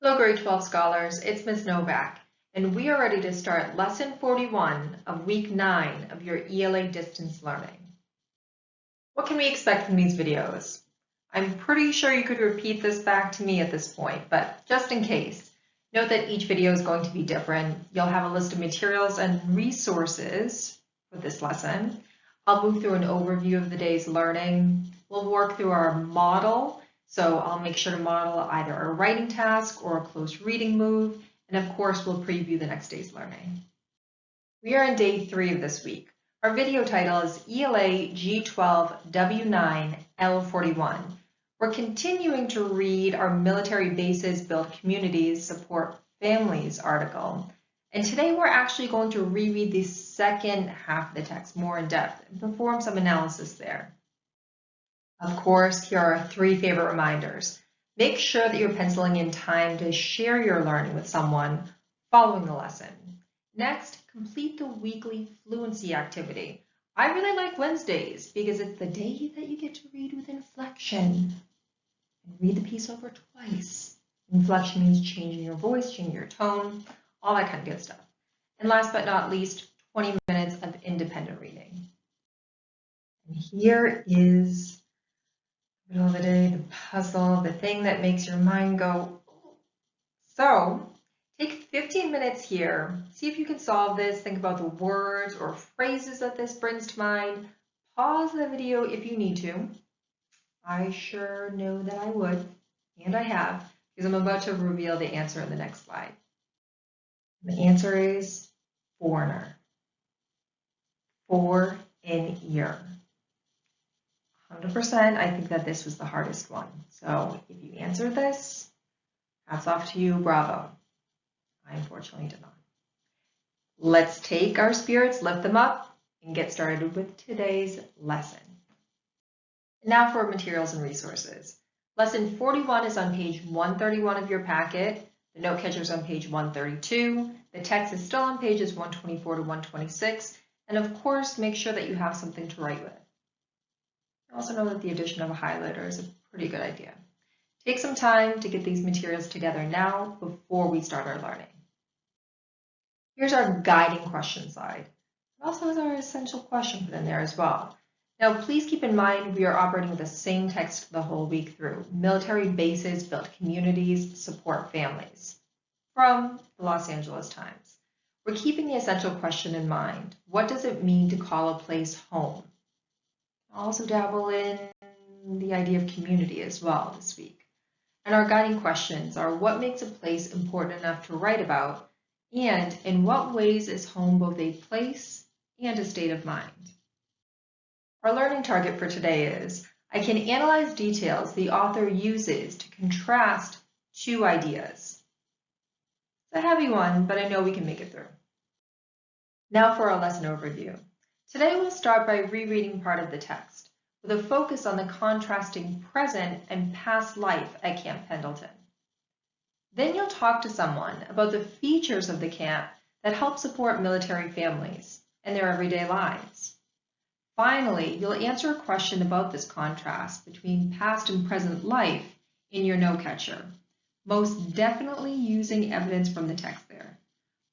Hello, grade 12 scholars, it's Ms. Novak, and we are ready to start lesson 41 of week 9 of your ELA Distance Learning. What can we expect from these videos? I'm pretty sure you could repeat this back to me at this point, but just in case, note that each video is going to be different. You'll have a list of materials and resources for this lesson. I'll move through an overview of the day's learning. We'll work through our model. So I'll make sure to model either a writing task or a close reading move, and of course we'll preview the next day's learning. We are in day 3 of this week. Our video title is ELA G12W9 L41. We're continuing to read our Military Bases Build Communities Support Families article, and today we're actually going to reread the second half of the text more in depth and perform some analysis there. Of course, here are 3 favorite reminders. Make sure that you're penciling in time to share your learning with someone following the lesson. Next, complete the weekly fluency activity. I really like Wednesdays because it's the day that you get to read with inflection. And read the piece over twice. Inflection means changing your voice, changing your tone, all that kind of good stuff. And last but not least, 20 minutes of independent reading. And here is middle of the day, the puzzle, the thing that makes your mind go. So take 15 minutes here, see if you can solve this, think about the words or phrases that this brings to mind. Pause the video if you need to. I sure know that I would, and I have, because I'm about to reveal the answer in the next slide. The answer is foreigner. For an ear. 100%, I think that this was the hardest one. So if you answered this, hats off to you, bravo. I unfortunately did not. Let's take our spirits, lift them up, and get started with today's lesson. Now for materials and resources. Lesson 41 is on page 131 of your packet. The note catcher is on page 132. The text is still on pages 124 to 126. And of course, make sure that you have something to write with. Also know that the addition of a highlighter is a pretty good idea. Take some time to get these materials together now before we start our learning. Here's our guiding question slide. It also has our essential question put in there as well. Now, please keep in mind we are operating with the same text the whole week through. Military Bases Build Communities Support Families from the Los Angeles Times. We're keeping the essential question in mind. What does it mean to call a place home? Also dabble in the idea of community as well this week. And our guiding questions are: what makes a place important enough to write about? And in what ways is home both a place and a state of mind? Our learning target for today is: I can analyze details the author uses to contrast 2 ideas. It's a heavy one, but I know we can make it through. Now for our lesson overview. Today we'll start by rereading part of the text, with a focus on the contrasting present and past life at Camp Pendleton. Then you'll talk to someone about the features of the camp that help support military families and their everyday lives. Finally, you'll answer a question about this contrast between past and present life in your note catcher, most definitely using evidence from the text there,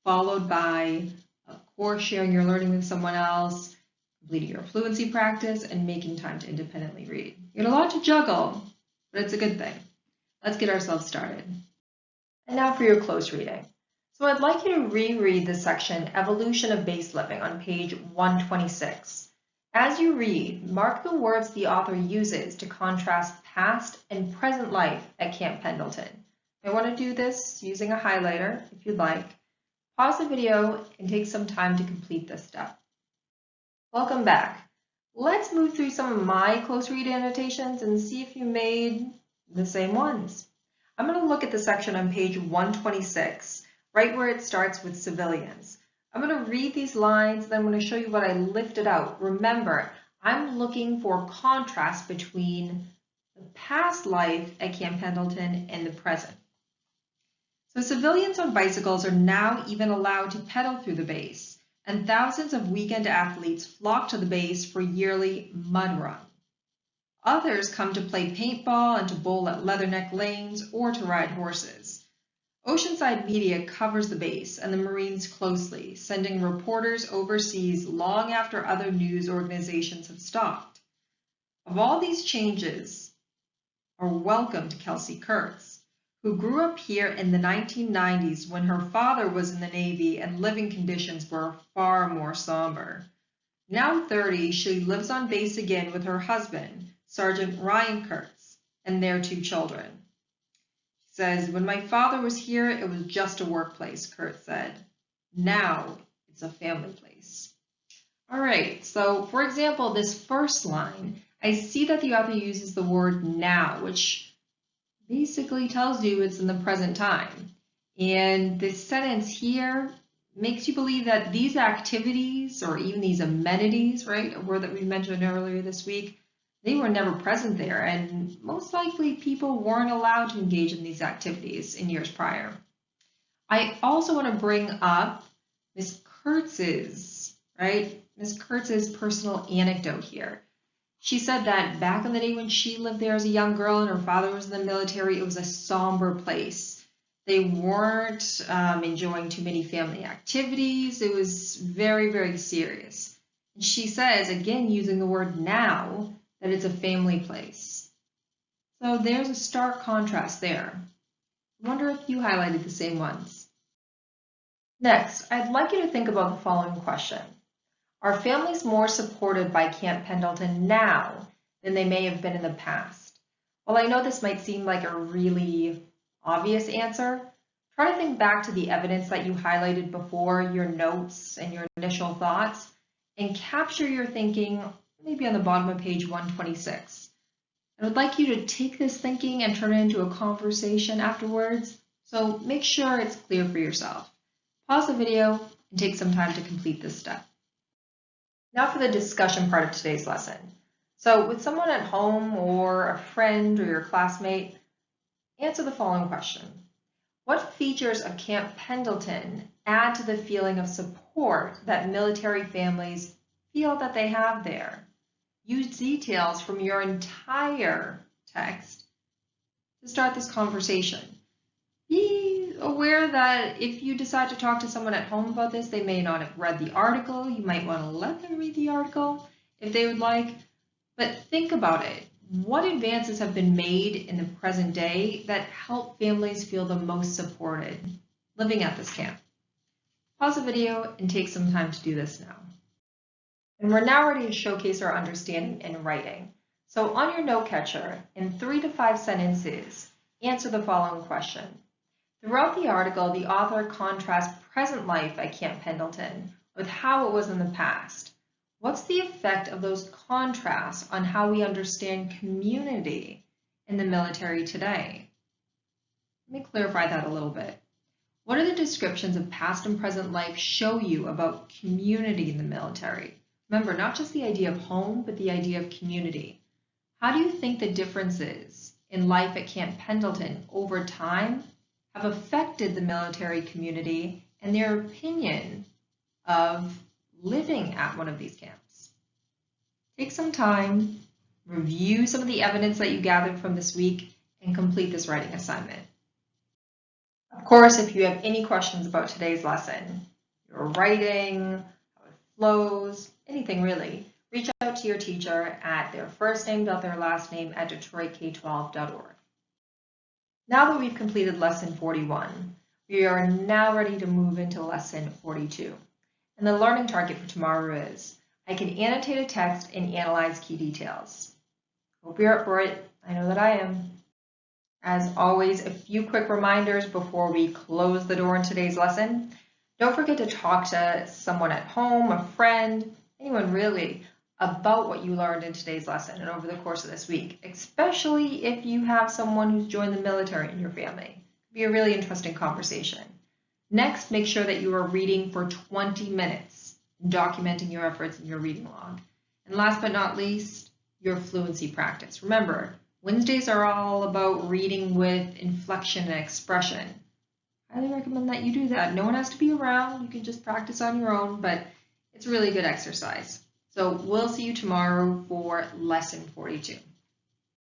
followed by, of course, sharing your learning with someone else, completing your fluency practice, and making time to independently read. You got a lot to juggle, but it's a good thing. Let's get ourselves started. And now for your close reading. So I'd like you to reread the section Evolution of Base Living on page 126. As you read, mark the words the author uses to contrast past and present life at Camp Pendleton. I want to do this using a highlighter if you'd like. Pause the video and take some time to complete this step. Welcome back. Let's move through some of my close read annotations and see if you made the same ones. I'm going to look at the section on page 126, right where it starts with civilians. I'm going to read these lines, then I'm going to show you what I lifted out. Remember, I'm looking for contrast between the past life at Camp Pendleton and the present. So civilians on bicycles are now even allowed to pedal through the base, and thousands of weekend athletes flock to the base for yearly mud run. Others come to play paintball and to bowl at Leatherneck Lanes or to ride horses. Oceanside media covers the base and the Marines closely, sending reporters overseas long after other news organizations have stopped. Of all these changes are welcome to Kelsey Kurtz, who grew up here in the 1990s when her father was in the Navy and living conditions were far more somber. Now 30, she lives on base again with her husband, Sergeant Ryan Kurtz, and their 2 children. She says, "When my father was here, it was just a workplace," Kurtz said. "Now it's a family place." All right, so for example, this first line, I see that the author uses the word now, which basically tells you it's in the present time. And this sentence here makes you believe that these activities or even these amenities, right, a word that we mentioned earlier this week, they were never present there, and most likely people weren't allowed to engage in these activities in years prior. I also want to bring up Miss Kurtz's, right, Miss Kurtz's personal anecdote here. She said that back in the day when she lived there as a young girl and her father was in the military, it was a somber place. They weren't enjoying too many family activities. It was very, very serious. And she says, again, using the word now, that it's a family place. So there's a stark contrast there. I wonder if you highlighted the same ones. Next, I'd like you to think about the following question. Are families more supported by Camp Pendleton now than they may have been in the past? While I know this might seem like a really obvious answer, try to think back to the evidence that you highlighted before, your notes and your initial thoughts, and capture your thinking maybe on the bottom of page 126. I would like you to take this thinking and turn it into a conversation afterwards, so make sure it's clear for yourself. Pause the video and take some time to complete this step. Now for the discussion part of today's lesson. So with someone at home or a friend or your classmate, answer the following question. What features of Camp Pendleton add to the feeling of support that military families feel that they have there? Use details from your entire text to start this conversation. Be aware that if you decide to talk to someone at home about this, they may not have read the article. You might want to let them read the article if they would like, but think about it. What advances have been made in the present day that help families feel the most supported living at this camp? Pause the video and take some time to do this now. And we're now ready to showcase our understanding in writing. So on your note catcher, in 3 to 5 sentences, answer the following question. Throughout the article, the author contrasts present life at Camp Pendleton with how it was in the past. What's the effect of those contrasts on how we understand community in the military today? Let me clarify that a little bit. What do the descriptions of past and present life show you about community in the military? Remember, not just the idea of home, but the idea of community. How do you think the differences in life at Camp Pendleton over time have affected the military community and their opinion of living at one of these camps? Take some time, review some of the evidence that you gathered from this week, and complete this writing assignment. Of course, if you have any questions about today's lesson, your writing, how it flows, anything really, reach out to your teacher at their first name, their last name at detroitk12.org. Now that we've completed lesson 41, we are now ready to move into lesson 42. And the learning target for tomorrow is, I can annotate a text and analyze key details. Hope you're up for it. I know that I am. As always, a few quick reminders before we close the door in today's lesson. Don't forget to talk to someone at home, a friend, anyone really, about what you learned in today's lesson and over the course of this week, especially if you have someone who's joined the military in your family. It'll be a really interesting conversation. Next, make sure that you are reading for 20 minutes, documenting your efforts in your reading log. And last but not least, your fluency practice. Remember, Wednesdays are all about reading with inflection and expression. I highly recommend that you do that. No one has to be around. You can just practice on your own, but it's a really good exercise. So we'll see you tomorrow for lesson 42.